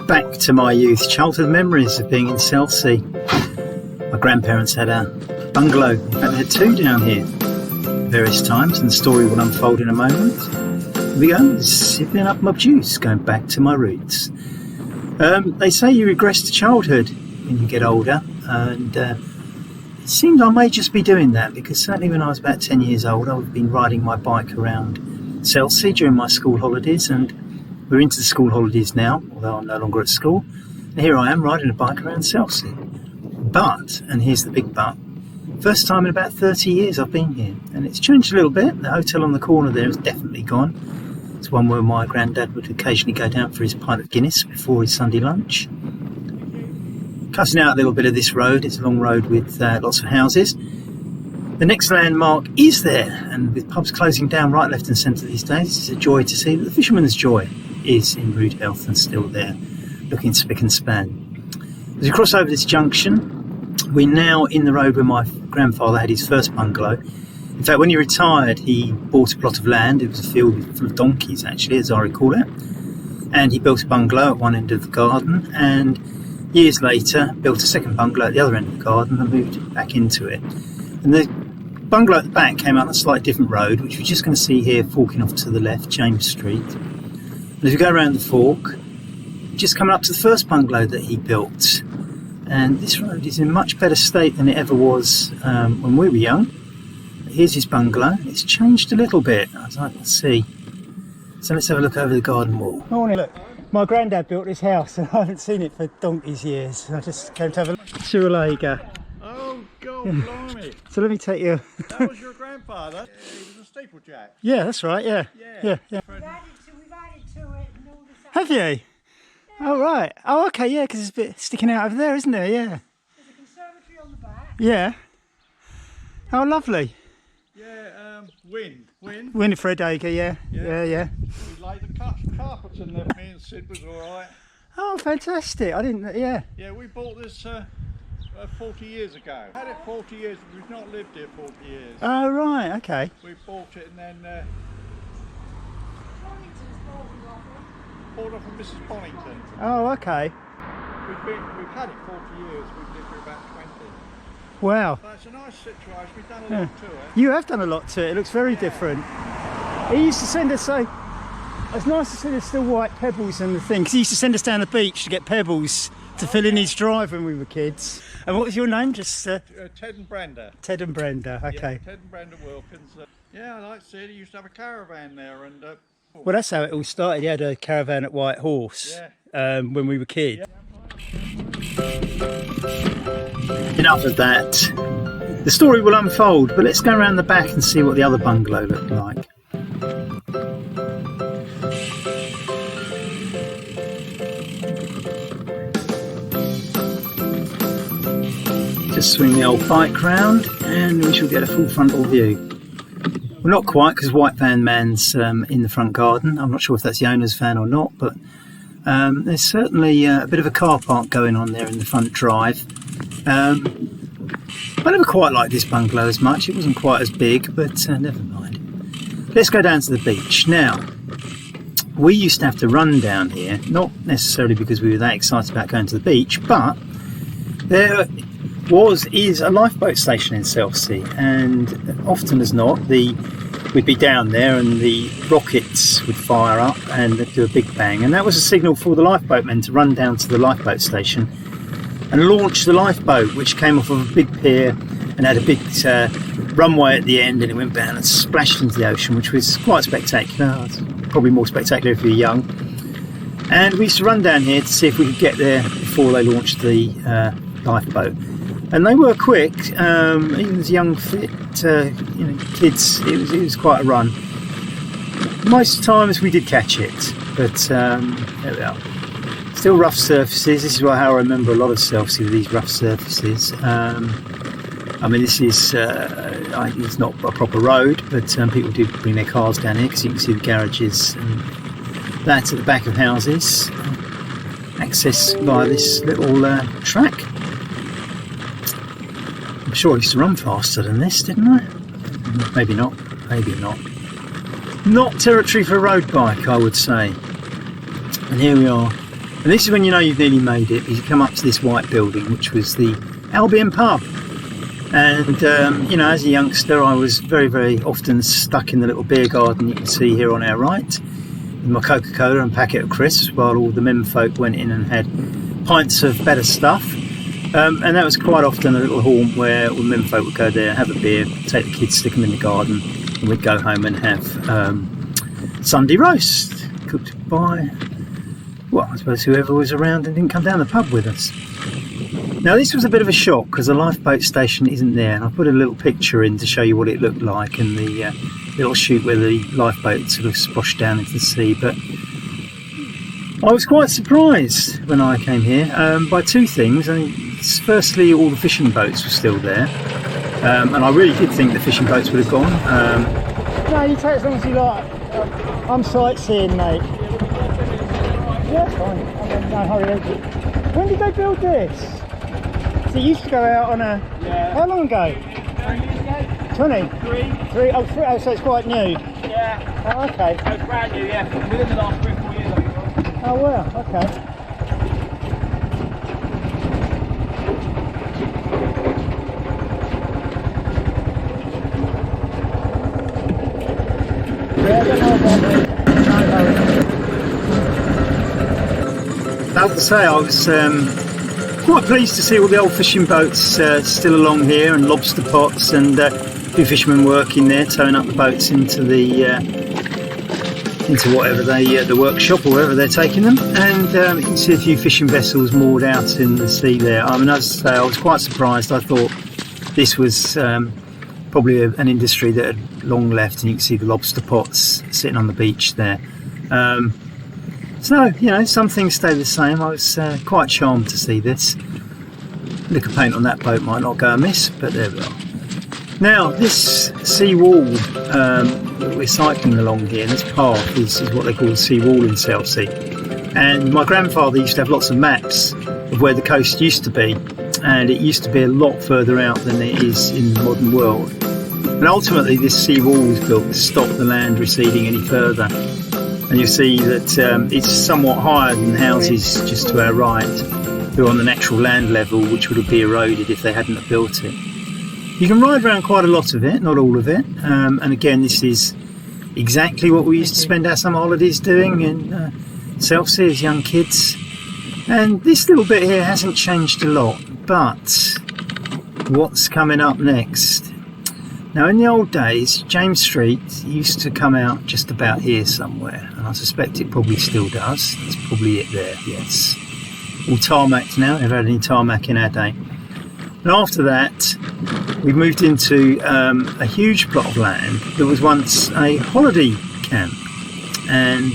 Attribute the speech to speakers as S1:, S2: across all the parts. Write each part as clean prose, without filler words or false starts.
S1: Back to my youth, childhood memories of being in Selsey. My grandparents had a bungalow, in fact they had two down here at various times, and the story will unfold in a moment. Here we go, sipping up my juice, going back to my roots. They say you regress to childhood when you get older, and it seems I may just be doing that, because certainly when I was about 10 years old, I've been riding my bike around Selsey during my school holidays, and we're into the school holidays now, although I'm no longer at school, and here I am riding a bike around Selsey. But, and here's the big but, first time in about 30 years I've been here, and it's changed a little bit. The hotel on the corner there is definitely gone. It's one where my granddad would occasionally go down for his pint of Guinness before his Sunday lunch. Cutting out a little bit of this road, it's a long road with lots of houses. The next landmark is there, and with pubs closing down right, left and centre these days, it's a joy to see that the Fisherman's Joy is in rude health and still there, looking spick and span. As we cross over this junction, we're now in the road where my grandfather had his first bungalow. In fact, when he retired, he bought a plot of land. It was a field full of donkeys, actually, as I recall it. And he built a bungalow at one end of the garden, and years later built a second bungalow at the other end of the garden and moved back into it. And the bungalow at the back came out on a slightly different road, which we're just going to see here, forking off to the left, James Street. And as we go around the fork, just coming up to the first bungalow that he built. And this road is in much better state than it ever was when we were young. Here's his bungalow. It's changed a little bit, as I can see. So let's have a look over the garden wall. Morning, look. My granddad built this house and I haven't seen it for donkey's years. I just came to have a look. Shiralaga.
S2: Oh, God, blimey.
S1: So let me take you.
S2: That was your grandfather? Yeah, he was a steeplejack.
S1: Yeah, that's right, yeah. Yeah.
S3: We've added to it and all this.
S1: Have you? Yeah. Oh, right. Oh, okay, yeah, because it's a bit sticking out over there, isn't there? Yeah.
S3: There's a conservatory on the back.
S1: Yeah. Oh, lovely.
S2: Yeah,
S1: Winifred Ager, yeah.
S2: Yeah.
S1: We
S2: laid the carpets in there. Me and Sid was all right.
S1: Oh, fantastic. I didn't, yeah.
S2: Yeah, we bought this 40 years ago. Had it 40 years, but we've not lived here 40 years.
S1: Oh, right, okay.
S2: We bought it and then bought it from Mrs. Bonington.
S1: Oh, okay.
S2: We've had it 40 years, we've lived here about 20.
S1: Wow.
S2: But it's a nice situation, we've done a lot to it.
S1: You have done a lot to it. It looks very different. He used to send us, it's nice to see there's still white pebbles and the thing, because he used to send us down the beach to get pebbles to fill in his drive when we were kids. And what was your name? Just
S2: Ted and Brenda.
S1: Ted and Brenda, okay.
S2: Yeah, Ted and Brenda Wilkins. Yeah, I like to see it. He used to have a caravan there. And
S1: well, that's how it all started. He had a caravan at White Horse when we were kids. Enough of that. The story will unfold, but let's go around the back and see what the other bungalow looked like. Just swing the old bike round and we shall get a full frontal view. Well, not quite, because White Van Man's in the front garden. I'm not sure if that's the owner's van or not, but there's certainly a bit of a car park going on there in the front drive. I never quite liked this bungalow as much. It wasn't quite as big, but never mind. Let's go down to the beach. Now, we used to have to run down here, not necessarily because we were that excited about going to the beach, but there is a lifeboat station in Selsey, and often as not we'd be down there and the rockets would fire up and they'd do a big bang, and that was a signal for the lifeboatmen to run down to the lifeboat station and launch the lifeboat, which came off of a big pier and had a big runway at the end, and it went down and splashed into the ocean, which was quite spectacular. It's probably more spectacular if you're young. And we used to run down here to see if we could get there before they launched the lifeboat. And they were quick, even as young, fit, kids. It was quite a run. Most times we did catch it, but there we are. Still rough surfaces. This is how I remember a lot of Selsey, with these rough surfaces. I mean, this is it's not a proper road, but people do bring their cars down here, because you can see the garages and that's at the back of houses. Access via this little track. I'm sure I used to run faster than this, didn't I? Maybe not, maybe not. Not territory for a road bike, I would say. And here we are. And this is when you know you've nearly made it, because you come up to this white building, which was the Albion Pub. And, you know, as a youngster, I was very, very often stuck in the little beer garden you can see here on our right, with my Coca-Cola and packet of crisps, while all the men folk went in and had pints of better stuff. And that was quite often a little haunt where all the men folk would go there, have a beer, take the kids, stick them in the garden, and we'd go home and have Sunday roast, cooked by, well, I suppose whoever was around and didn't come down the pub with us. Now this was a bit of a shock because the lifeboat station isn't there, and I put a little picture in to show you what it looked like, and the little chute where the lifeboat sort of splashed down into the sea. But I was quite surprised when I came here by two things. I mean, firstly, all the fishing boats were still there, and I really did think the fishing boats would have gone. No, you take as long as you like. I'm sightseeing, mate. Yeah, it's fine. No hurry. When did they build this? So it used to go out on a... Yeah. How long ago?
S4: 3 years ago.
S1: 20? Three. Oh, so it's quite new?
S4: Yeah.
S1: Oh, okay.
S4: So it's brand new, yeah. Within the last 3 or 4 years, I think it was.
S1: Oh, wow, okay. Yeah, I don't know about that. I have to say, I was quite pleased to see all the old fishing boats still along here, and lobster pots, and a few fishermen working there, towing up the boats into the into whatever the workshop or wherever they're taking them. And you can see a few fishing vessels moored out in the sea there. I mean, as I say, I was quite surprised. I thought this was probably an industry that had long left, and you can see the lobster pots sitting on the beach there. So, you know, some things stay the same. I was quite charmed to see this. Lick of paint on that boat might not go amiss, but there we are. Now, this sea wall that we're cycling along here, this path is what they call the sea wall in Selsey. And my grandfather used to have lots of maps of where the coast used to be, and it used to be a lot further out than it is in the modern world. And ultimately, this sea wall was built to stop the land receding any further. And you see that it's somewhat higher than the houses just to our right, who are on the natural land level, which would be eroded if they hadn't have built it. You can ride around quite a lot of it, not all of it, and again, this is exactly what we used to spend our summer holidays doing in Selsey as young kids. And this little bit here hasn't changed a lot, but what's coming up next? Now, in the old days, James Street used to come out just about here somewhere, and I suspect it probably still does. That's probably it there, yes. All tarmacked now, never had any tarmac in our day. And after that, we moved into a huge plot of land that was once a holiday camp, and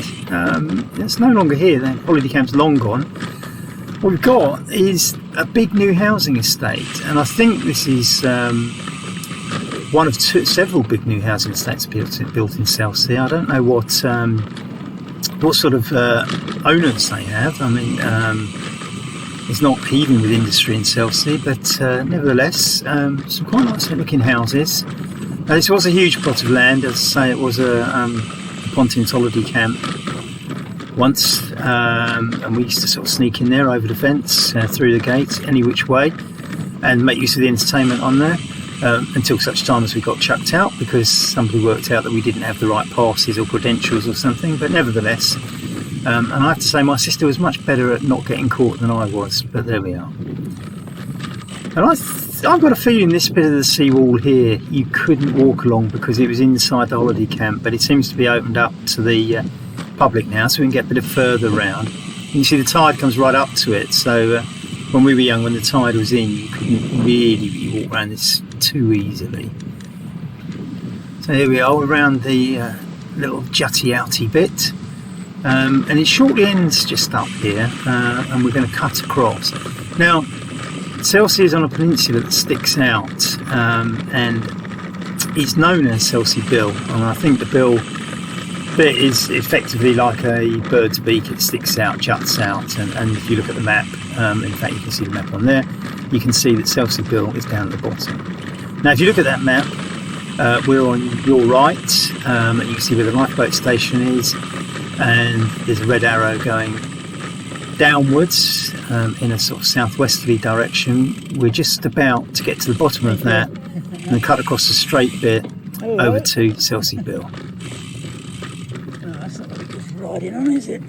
S1: it's no longer here. The holiday camp's long gone. What we've got is a big new housing estate, and I think this is one of several big new housing estates built in Selsey. I don't know what sort of owners they have. I mean, it's not heaving with industry in Selsey, but nevertheless, some quite nice looking houses. Now, this was a huge plot of land. As I say, it was a Pontins holiday camp once, and we used to sort of sneak in there over the fence, through the gate, any which way, and make use of the entertainment on there. Until such time as we got chucked out because somebody worked out that we didn't have the right passes or credentials or something. But nevertheless, and I have to say my sister was much better at not getting caught than I was, but there we are. And I've got a feeling this bit of the seawall here you couldn't walk along because it was inside the holiday camp, but it seems to be opened up to the public now, so we can get a bit further round. And you see the tide comes right up to it, so when we were young, when the tide was in, you couldn't really walk around this too easily. So here we are around the little jutty outy bit, and it shortly ends just up here, and we're going to cut across. Now, Selsey is on a peninsula that sticks out, and it's known as Selsey Bill, and I think the bill bit is effectively like a bird's beak. It sticks out, juts out, and if you look at the map, in fact you can see the map on there, you can see that Selsey Bill is down at the bottom. Now if you look at that map, We're on your right, and you can see where the lifeboat station is, and there's a red arrow going downwards in a sort of southwesterly direction. We're just about to get to the bottom of that and cut across the straight bit over to Selsey Bill.
S5: Oh, that's not really good for riding on, is it?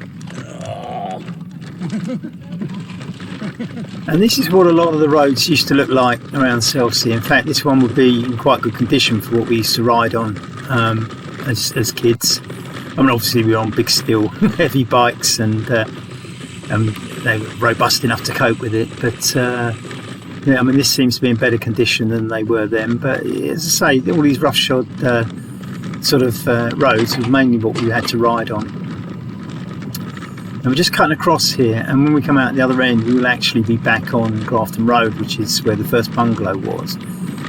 S1: And this is what a lot of the roads used to look like around Selsey. In fact, this one would be in quite good condition for what we used to ride on as kids. I mean, obviously we were on big steel heavy bikes, and they were robust enough to cope with it. But yeah, I mean, this seems to be in better condition than they were then. But as I say, all these roughshod sort of roads was mainly what we had to ride on. And we're just cutting across here, and when we come out the other end, we will actually be back on Grafton Road, which is where the first bungalow was.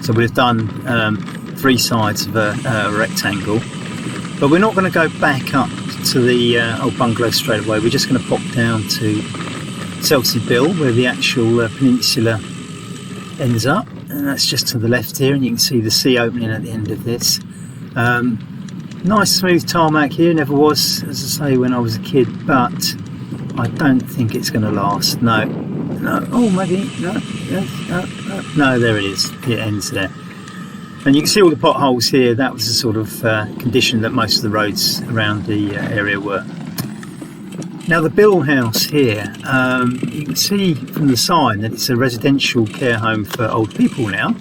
S1: So we've done 3 sides of a rectangle, but we're not going to go back up to the old bungalow straight away. We're just going to pop down to Selsey Bill, where the actual peninsula ends up, and that's just to the left here, and you can see the sea opening at the end of this. Nice smooth tarmac here, never was, as I say, when I was a kid, but I don't think it's going to last. No, oh maybe, no, there it is, it ends there. And you can see all the potholes here. That was the sort of condition that most of the roads around the area were. Now the Bill house here, you can see from the sign that it's a residential care home for old people now.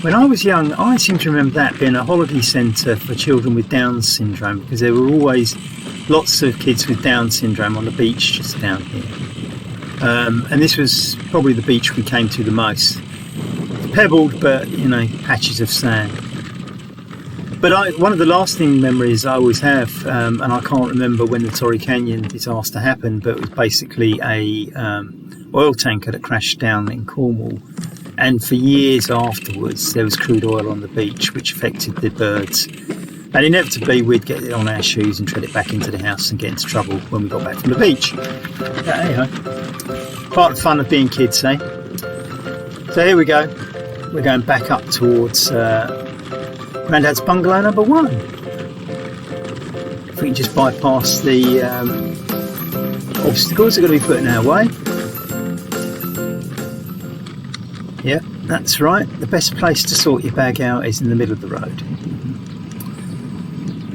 S1: When I was young, I seem to remember that being a holiday centre for children with Down syndrome, because there were always lots of kids with Down syndrome on the beach just down here. And this was probably the beach we came to the most. Pebbled, but you know, patches of sand. But one of the lasting memories I always have, and I can't remember when the Torrey Canyon disaster happened, but it was basically a oil tanker that crashed down in Cornwall. And for years afterwards, there was crude oil on the beach, which affected the birds. And inevitably, we'd get it on our shoes and tread it back into the house and get into trouble when we got back from the beach. But anyhow, part of the fun of being kids, eh? So here we go. We're going back up towards Grandad's bungalow number 1. If we can just bypass the obstacles that are going to be put in our way. Yeah, that's right. The best place to sort your bag out is in the middle of the road.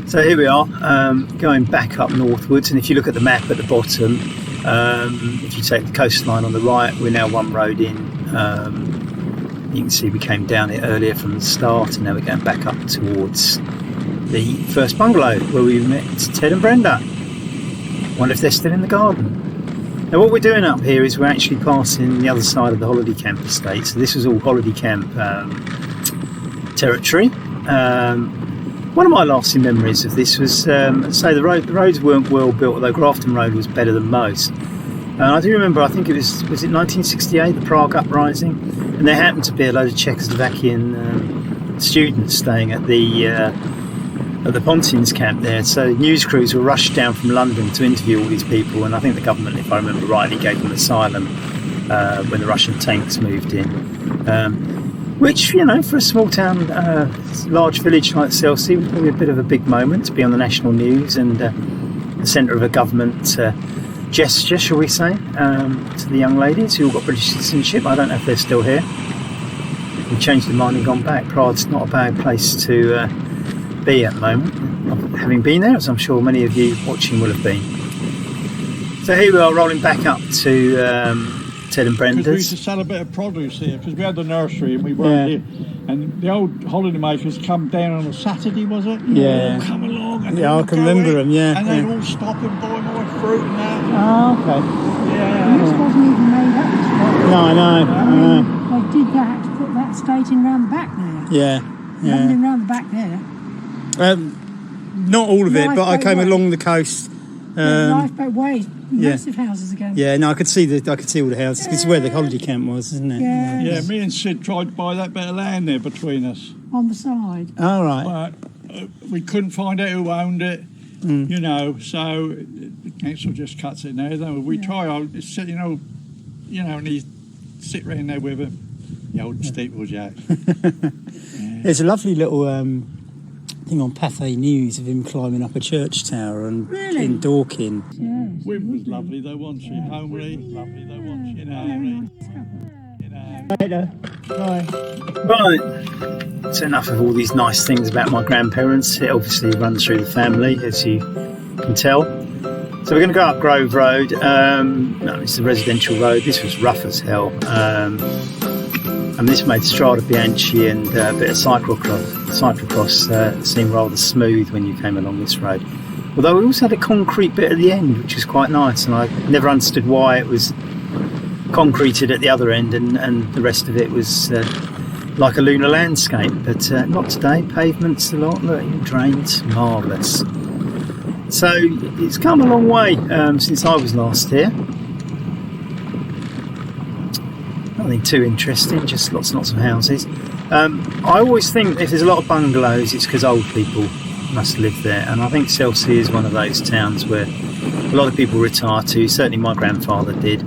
S1: So here we are, going back up northwards, and if you look at the map at the bottom, if you take the coastline on the right, we're now 1 road in. You can see we came down it earlier from the start, and now we're going back up towards the first bungalow where we met Ted and Brenda. Wonder if they're still in the garden. Now what we're doing up here is we're actually passing the other side of the holiday camp estate. So this was all holiday camp territory. One of my lasting memories of this was, say the roads weren't well built, although Grafton Road was better than most. And I do remember, I think it was it 1968, the Prague uprising, and there happened to be a load of Czechoslovakian students staying at the Pontins camp there. So news crews were rushed down from London to interview all these people, and I think the government, if I remember rightly, gave them asylum when the Russian tanks moved in. Which, you know, for a small town, large village like Selsey, was probably a bit of a big moment to be on the national news and the centre of a government gesture, shall we say, to the young ladies who all got British citizenship. I don't know if they're still here. We've changed their mind and gone back. Prague's not a bad place to be at the moment, having been there, as I'm sure many of you watching will have been. So here we are, rolling back up to Ted and Brenda's.
S2: Because we used to sell a bit of produce here, because we had the nursery and we weren't here. And the old holiday makers come down on a Saturday, was it?
S5: Yeah.
S2: Come along. And
S5: Yeah, I can remember them, yeah.
S2: And they'd all stop and buy more fruit and that.
S5: Oh, okay.
S3: And this wasn't even made up, this one.
S5: No, I know.
S3: They did that to put that staging round the back there.
S5: Yeah,
S3: Nothing round the back there.
S5: not all of it, but I
S3: Lifeboat
S5: came
S3: Way.
S5: along the coast.
S3: Lifeboat Way, massive houses again.
S5: Yeah, no, I could see all the houses. It's where the holiday camp was, isn't it?
S3: Yeah.
S2: Yeah, me and Sid tried to buy that bit of land there between us.
S3: On the side.
S5: All right.
S2: But we couldn't find out who owned it, you know, so the council just cuts it now. Though we try, you know, and he sit round there with him, the old steeple jack. Yeah.
S1: There's a lovely little thing on Pathé News of him climbing up a church tower and
S3: Really?
S1: in Dorking.
S3: Yes.
S2: Wim was lovely though, wasn't she? Homely, lovely though, wasn't she? You know.
S1: Later. Bye. Right. So enough of all these nice things about my grandparents. It obviously runs through the family, as you can tell. So we're going to go up Grove Road. No, it's a residential road. This was rough as hell. And this made Strada Bianchi and a bit of cyclocross seem rather smooth when you came along this road. Although we also had a concrete bit at the end, which was quite nice, and I never understood why it was concreted at the other end and the rest of it was like a lunar landscape. But not today. Pavements a lot, look, drains, marvellous. So it's come a long way since I was last here. Nothing too interesting, just lots and lots of houses. I always think if there's a lot of bungalows, it's because old people must live there, and I think Selsey is one of those towns where a lot of people retire to. Certainly my grandfather did.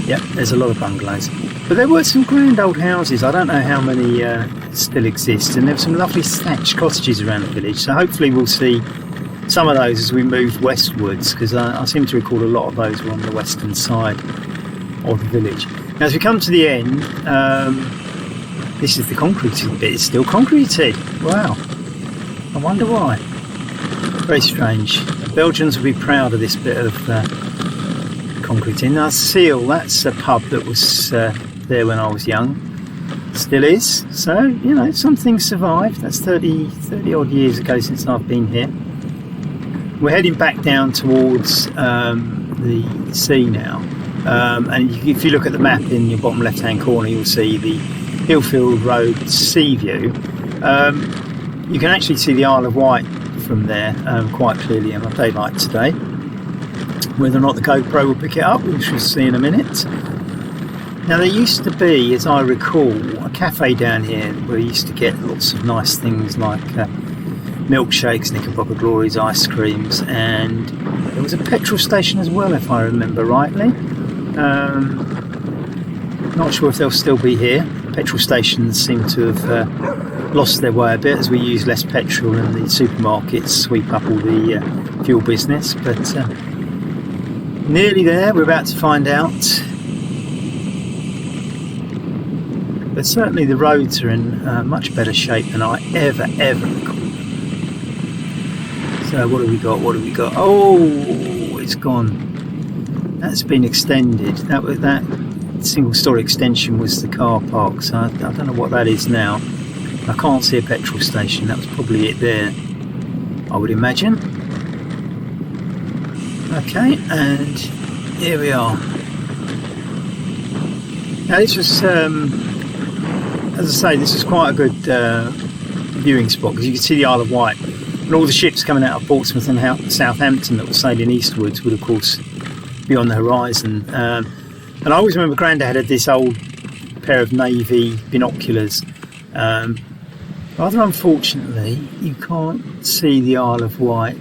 S1: Yeah, there's a lot of bungalows, but there were some grand old houses. I don't know how many still exist, and there were some lovely thatched cottages around the village, so hopefully we'll see some of those as we move westwards, because I seem to recall a lot of those were on the western side of the village. Now as we come to the end, this is the concrete bit. It's still concretey. Wow, I wonder why. Very strange. The Belgians will be proud of this bit of concreting. Now Seal, that's a pub that was there when I was young, still is, so you know, some things survived. That's 30 odd years ago since I've been here. We're heading back down towards the sea now, and if you look at the map in your bottom left hand corner, you'll see the Hillfield Road sea view. You can actually see the Isle of Wight from there quite clearly on a day like today. Whether or not the GoPro will pick it up, we shall see in a minute. Now there used to be, as I recall, a cafe down here where you used to get lots of nice things like milkshakes, Knickerbocker Glories, ice creams, and there was a petrol station as well, if I remember rightly. Not sure if they'll still be here. Petrol stations seem to have lost their way a bit as we use less petrol and the supermarkets sweep up all the fuel business, but nearly there. We're about to find out. But certainly the roads are in much better shape than I ever recall. So what have we got? Oh, it's gone. That's been extended. That single story extension was the car park, so I don't know what that is now. I can't see a petrol station. That was probably it there, I would imagine. Okay, and here we are. Now this was, as I say, this was quite a good viewing spot, because you could see the Isle of Wight. And all the ships coming out of Portsmouth and Southampton that were sailing eastwards would, of course, be on the horizon. And I always remember Grandad had this old pair of navy binoculars. Rather unfortunately, you can't see the Isle of Wight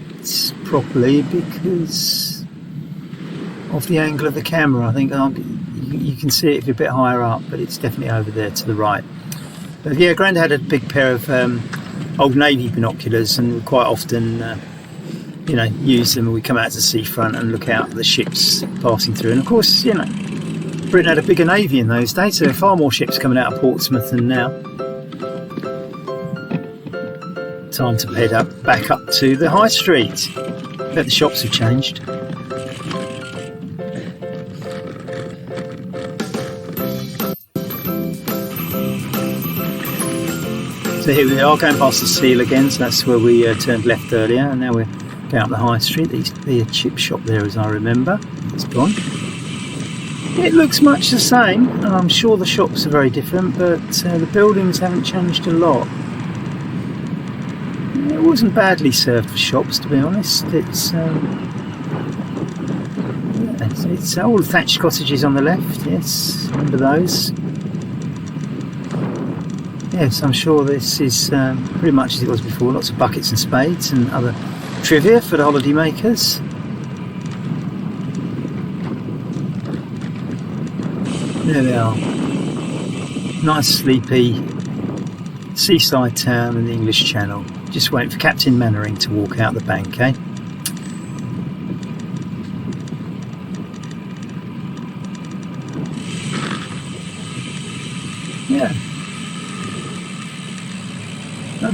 S1: properly because of the angle of the camera. I think you can see it if you're a bit higher up, but it's definitely over there to the right. But yeah, Grandad had a big pair of old navy binoculars, and we quite often use them when we come out to the seafront and look out at the ships passing through. And of course, Britain had a bigger navy in those days, so there were far more ships coming out of Portsmouth than now. Time to head back up to the high street. Bet the shops have changed. So here we are, going past the Seal again, so that's where we turned left earlier, and now we're going up the high street. There used to be a chip shop there, as I remember. It's gone. It looks much the same, and I'm sure the shops are very different, but the buildings haven't changed a lot. It wasn't badly served for shops, to be honest. It's all thatched cottages on the left, yes, remember those. Yes, I'm sure this is pretty much as it was before. Lots of buckets and spades and other trivia for the holiday makers. There they are. Nice sleepy seaside town in the English Channel. Just waiting for Captain Mannering to walk out the bank, eh? Yeah.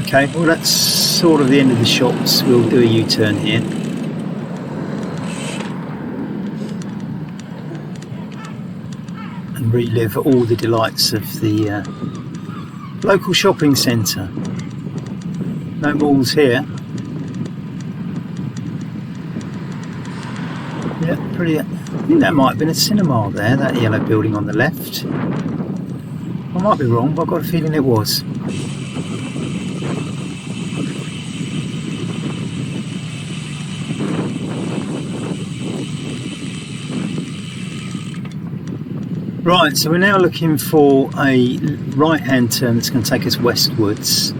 S1: Okay, well that's sort of the end of the shops. We'll do a U-turn here. And relive all the delights of the local shopping centre. No malls here. Yeah, pretty. I think that might have been a cinema there, that yellow building on the left. I might be wrong, but I've got a feeling it was. Right, so we're now looking for a right-hand turn that's going to take us westwards,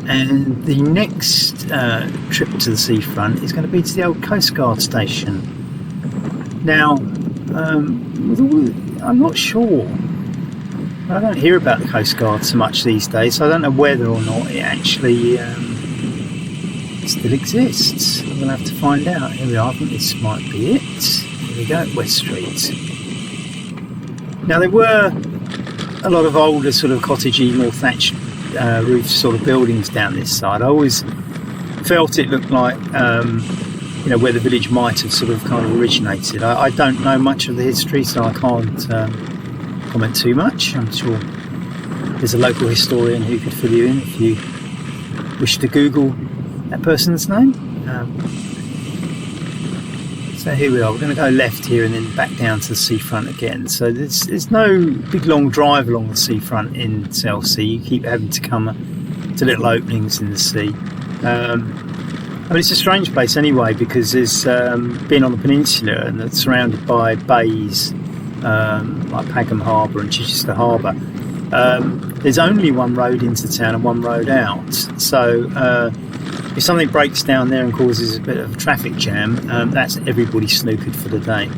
S1: and the next trip to the seafront is going to be to the old Coast Guard station. Now, I'm not sure. I don't hear about the Coast Guard so much these days, so I don't know whether or not it actually still exists. We'll have to find out. Here we are, I think this might be it. Here we go, West Street. Now there were a lot of older sort of cottagey, more thatched roof sort of buildings down this side. I always felt it looked like where the village might have sort of kind of originated. I don't know much of the history, so I can't comment too much. I'm sure there's a local historian who could fill you in if you wish to Google that person's name. So here we are, we're going to go left here and then back down to the seafront again. So there's no big long drive along the seafront in Selsey. You keep having to come to little openings in the sea. I mean, it's a strange place anyway, because there's being on the peninsula and it's surrounded by bays like Pagham Harbour and Chichester Harbour. There's only one road into town and one road out. So if something breaks down there and causes a bit of a traffic jam, that's everybody snookered for the day.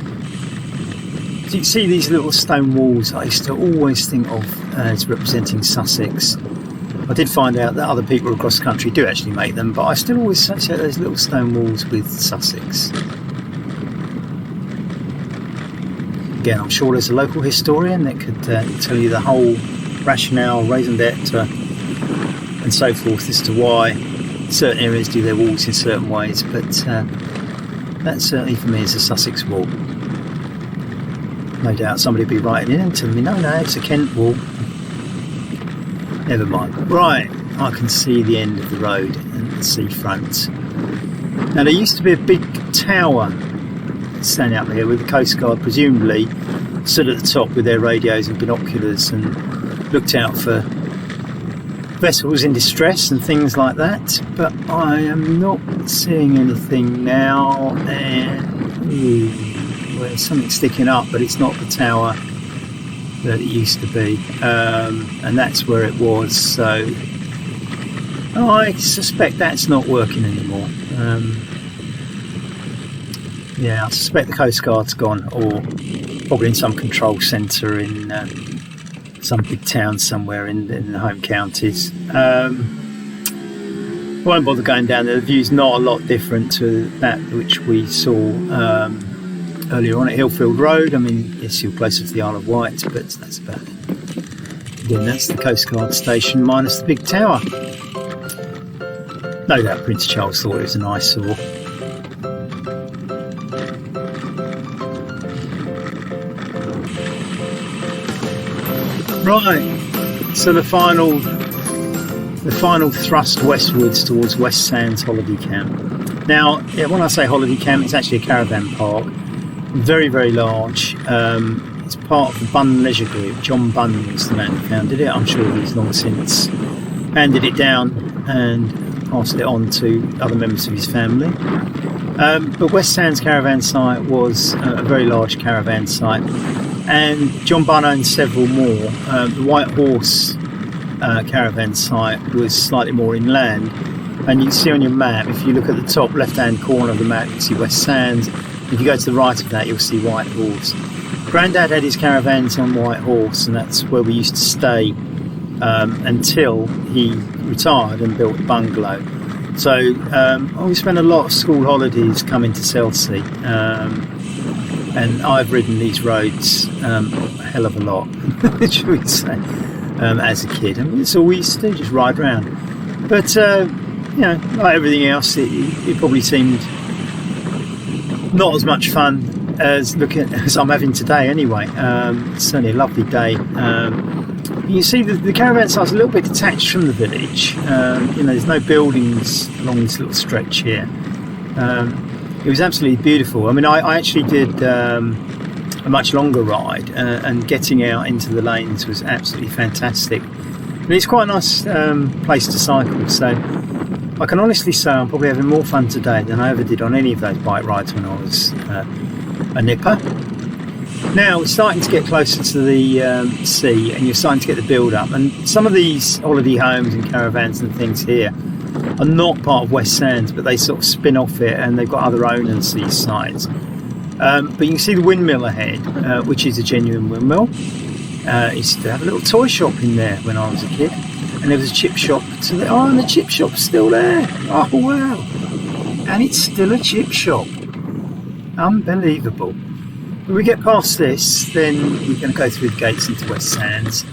S1: So you can see these little stone walls I used to always think of as representing Sussex. I did find out that other people across the country do actually make them, but I still always associate those little stone walls with Sussex. Again, I'm sure there's a local historian that could tell you the whole rationale, raison d'etre, and so forth as to why certain areas do their walls in certain ways, but that certainly for me is a Sussex wall. No doubt somebody will be writing in and telling me, no, it's a Kent wall. Never mind. Right, I can see the end of the road and the seafront. Now there used to be a big tower standing up here with the Coast Guard presumably stood at the top with their radios and binoculars and looked out for vessels in distress and things like that, but I am not seeing anything now, and there's something sticking up, but it's not the tower that it used to be, and that's where it was, so I suspect that's not working anymore. Yeah, I suspect the Coast Guard's gone, or probably in some control centre in some big town somewhere in the home counties. Won't bother going down there. The view's not a lot different to that which we saw earlier on at Hillfield Road. I mean, it's still closer to the Isle of Wight, but that's about it. Again, that's the Coast Guard station minus the big tower. No doubt Prince Charles thought it was an eyesore. Right, so the final thrust westwards towards West Sands Holiday Camp. Now, when I say holiday camp, it's actually a caravan park, very, very large. It's part of the Bunn Leisure Group. John Bunn was the man who founded it. I'm sure he's long since handed it down and passed it on to other members of his family. But West Sands Caravan Site was a very large caravan site, and John Bunn owned several more. The White Horse caravan site was slightly more inland, and you can see on your map, if you look at the top left hand corner of the map, you can see West Sands. If you go to the right of that, you'll see White Horse. Grandad had his caravans on White Horse, and that's where we used to stay until he retired and built a bungalow. So we spent a lot of school holidays coming to Selsey, and I've ridden these roads a hell of a lot, should we say, as a kid. And it's all we used to do, just ride around. But like everything else, it probably seemed not as much fun as I'm having today. Anyway, it's certainly a lovely day. You see the caravan site's a little bit detached from the village. There's no buildings along this little stretch here. It was absolutely beautiful. I mean, I actually did a much longer ride, and getting out into the lanes was absolutely fantastic. And it's quite a nice place to cycle, so I can honestly say I'm probably having more fun today than I ever did on any of those bike rides when I was a nipper. Now we're starting to get closer to the sea, and you're starting to get the build up, and some of these holiday homes and caravans and things here are not part of West Sands, but they sort of spin off it, and they've got other owners, these sites. But you can see the windmill ahead, which is a genuine windmill. I used to have a little toy shop in there when I was a kid, and there was a chip shop and the chip shop's still there. Oh wow, and it's still a chip shop. Unbelievable. When we get past this, then we're going to go through the gates into West Sands,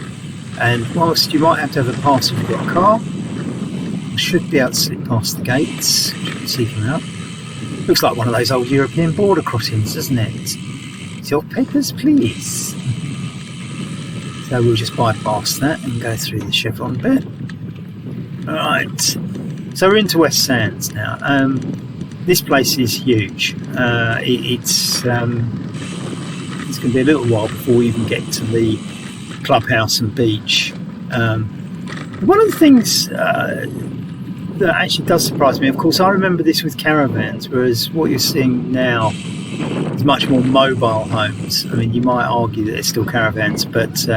S1: and whilst you might have to have a pass if you've got a car, you should be able to slip past the gates, which you can see from out. Looks like one of those old European border crossings, doesn't it? Your papers, please. So we'll just bypass that and go through the chevron bit. Right, so we're into West Sands now. This place is huge. It's going to be a little while before we even get to the clubhouse and beach. One of the things that actually does surprise me, of course, I remember this with caravans, whereas what you're seeing now is much more mobile homes. I mean, you might argue that they're still caravans, but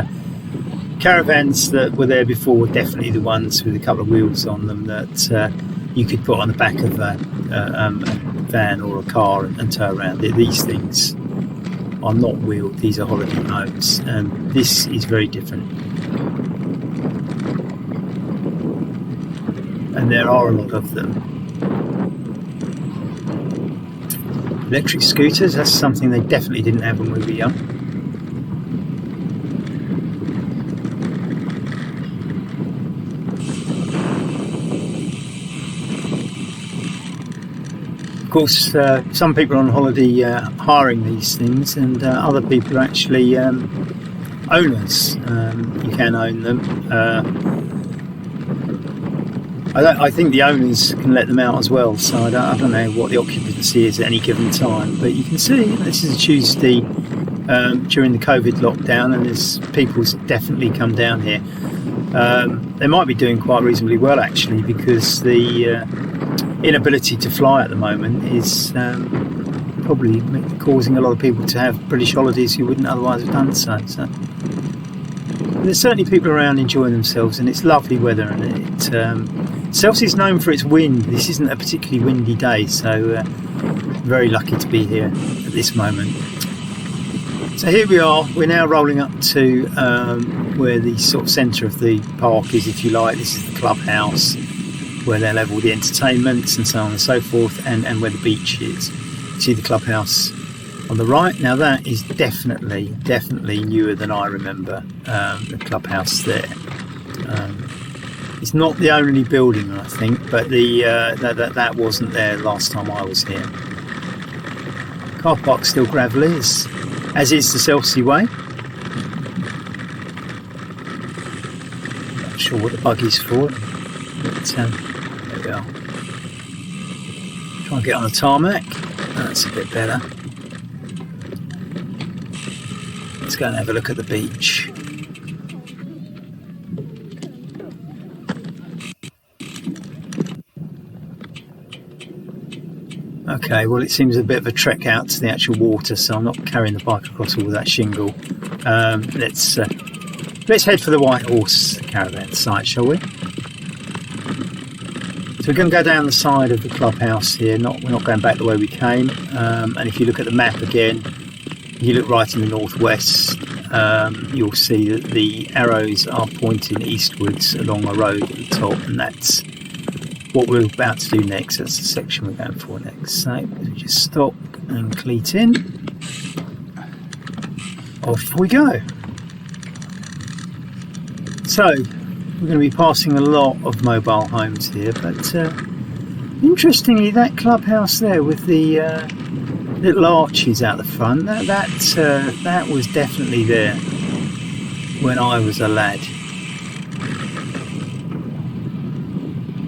S1: caravans that were there before were definitely the ones with a couple of wheels on them that you could put on the back of a van or a car and tow around. These things are not wheeled, these are holiday homes, and this is very different. And there are a lot of them. Electric scooters, that's something they definitely didn't have when we were young. Of course, some people are on holiday hiring these things, and other people are actually owners. You can own them. I think the owners can let them out as well, so I don't know what the occupancy is at any given time, but you can see this is a Tuesday during the COVID lockdown, and there's people's definitely come down here. They might be doing quite reasonably well actually, because the inability to fly at the moment is probably causing a lot of people to have British holidays who wouldn't otherwise have done so. There's certainly people around enjoying themselves, and it's lovely weather, and Selsey's known for its wind. This isn't a particularly windy day, so very lucky to be here at this moment. So here we are, we're now rolling up to where the sort of centre of the park is, if you like. This is the clubhouse, where they'll have all the entertainments and so on and so forth, and where the beach is. You see the clubhouse on the right. Now that is definitely newer than I remember, the clubhouse there. It's not the only building, I think, but that wasn't there last time I was here. Car park's still gravelly, as is the Selsey way. Not sure what the buggy's for, but there we are. Try and get on the tarmac. That's a bit better. Let's go and have a look at the beach. Okay, well, it seems a bit of a trek out to the actual water, so I'm not carrying the bike across all that shingle. Let's head for the White Horse caravan site, shall we? So we're going to go down the side of the clubhouse here. We're not going back the way we came. And if you look at the map again, If you look right in the northwest, you'll see that the arrows are pointing eastwards along a road at the top, and that's what we're about to do next. That's the section we're going for next. So we just stop and cleat in. Off we go. So we're going to be passing a lot of mobile homes here, but interestingly, that clubhouse there with the little arches out the front, that was definitely there when I was a lad.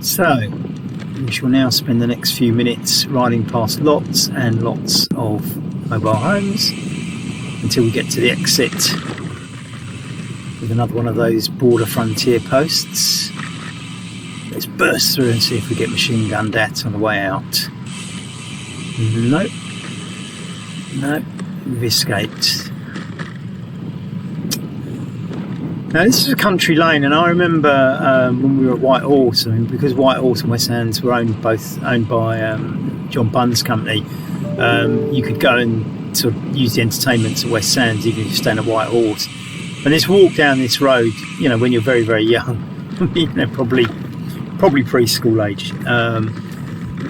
S1: So we shall now spend the next few minutes riding past lots and lots of mobile homes until we get to the exit with another one of those border frontier posts. Let's burst through and see if we get machine gunned at on the way out. Nope. No, we've escaped. Now this is a country lane, and I remember when we were at White Horse, because White Horse and West Sands were both owned by John Bunn's company, you could go and sort of use the entertainments at West Sands even if you're staying at White Horse. And this walk down this road, when you're very, very young, probably preschool age,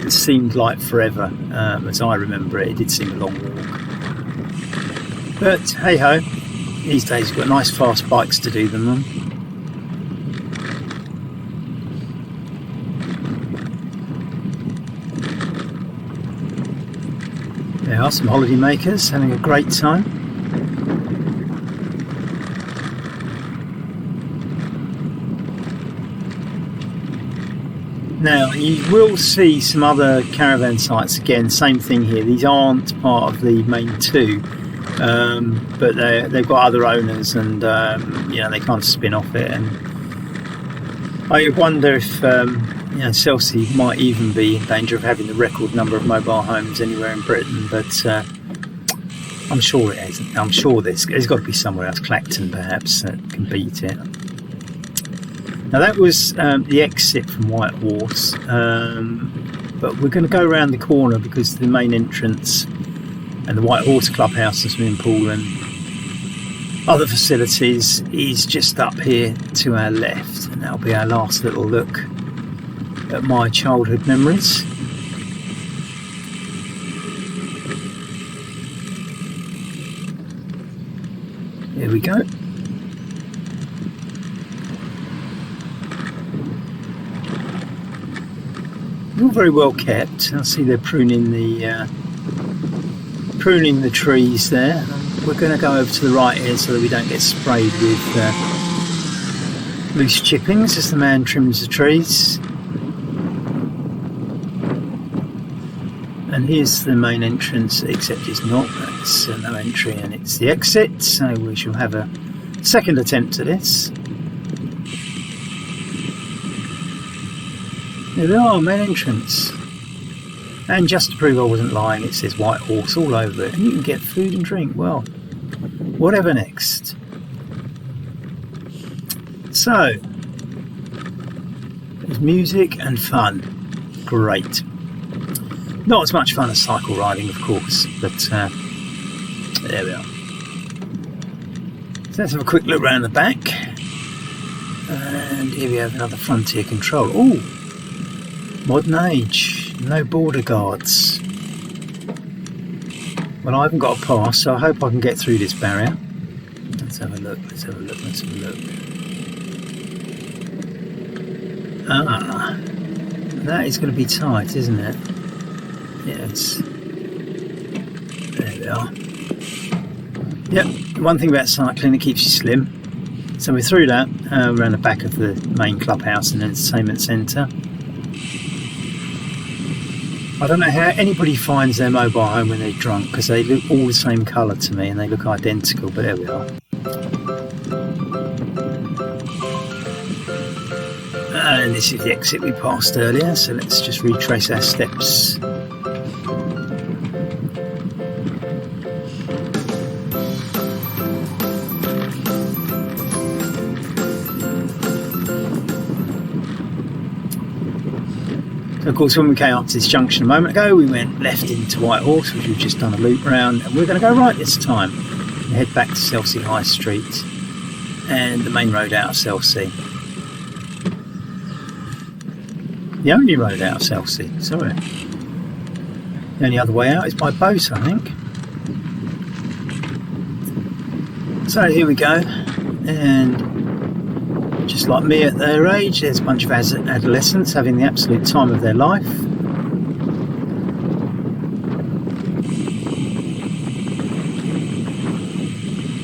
S1: it seemed like forever. As I remember it did seem a long walk. But hey ho, these days you've got nice fast bikes to do them on. There are some holiday makers having a great time. Now you will see some other caravan sites again, same thing here. These aren't part of the main two, but they've got other owners, and they can't spin off it. And I wonder if Selsey might even be in danger of having the record number of mobile homes anywhere in Britain, but I'm sure it isn't. I'm sure there's got to be somewhere else, Clacton perhaps, that can beat it. Now that was the exit from White Horse, but we're going to go around the corner because the main entrance and the White Horse Clubhouse, the swimming pool and other facilities is just up here to our left, and that'll be our last little look at my childhood memories. Here we go. All very well kept. I see they're pruning the trees there. We're going to go over to the right here so that we don't get sprayed with loose chippings as the man trims the trees. And here's the main entrance, except it's not. That's no entry, and it's the exit. So we shall have a second attempt at this. There we are, main entrance. And just to prove I wasn't lying, it says White Horse all over it. And you can get food and drink. Well, whatever next. So, there's music and fun. Great. Not as much fun as cycle riding, of course, but there we are. So let's have a quick look around the back. And here we have another Frontier Control. Oh! Modern age, no border guards. Well, I haven't got a pass, so I hope I can get through this barrier. Let's have a look. Ah, that is going to be tight, isn't it? Yes. There we are. Yep, one thing about cycling, it keeps you slim. So we're through that, around the back of the main clubhouse and entertainment centre. I don't know how anybody finds their mobile home when they're drunk, because they look all the same colour to me and they look identical, but there we are. And this is the exit we passed earlier, so let's just retrace our steps. So of course when we came up to this junction a moment ago, we went left into White Horse, which we've just done a loop round, and we're going to go right this time and head back to Selsey High Street and the main road out of Selsey. The only road out of Selsey, sorry. The only other way out is by boat, I think. So here we go, and just like me at their age, there's a bunch of adolescents having the absolute time of their life.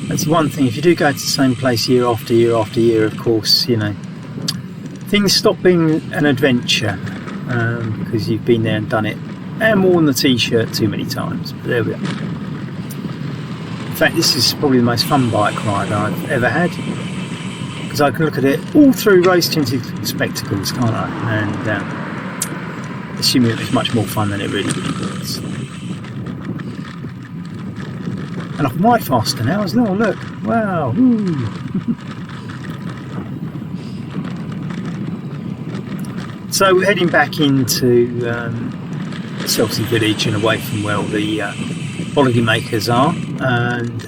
S1: That's one thing, if you do go to the same place year after year after year, of course, you know, things stop being an adventure, because you've been there and done it and worn the t-shirt too many times. But there we are. In fact, this is probably the most fun bike ride I've ever had, because I can look at it all through rose-tinted spectacles, can't I? And assuming it was much more fun than it really was. And I can ride faster now as well, look. Wow. So we're heading back into Selsey village and away from where all the holiday makers are, and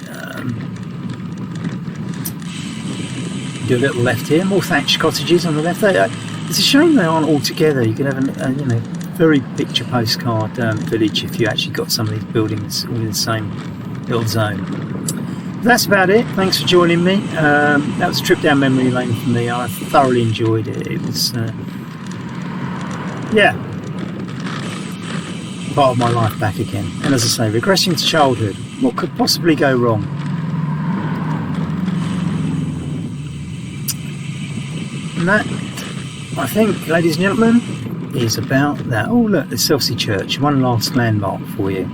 S1: do a little left here. More thatched cottages on the left there. It's a shame they aren't all together. You could have a you know, very picture postcard village if you actually got some of these buildings all in the same little zone. But that's about it. Thanks for joining me. That was a trip down memory lane for me. I thoroughly enjoyed it. It was yeah, part of my life back again. And as I say, regressing to childhood. What could possibly go wrong? And that, I think, ladies and gentlemen, is about that. Oh look, the Selsey Church, one last landmark for you.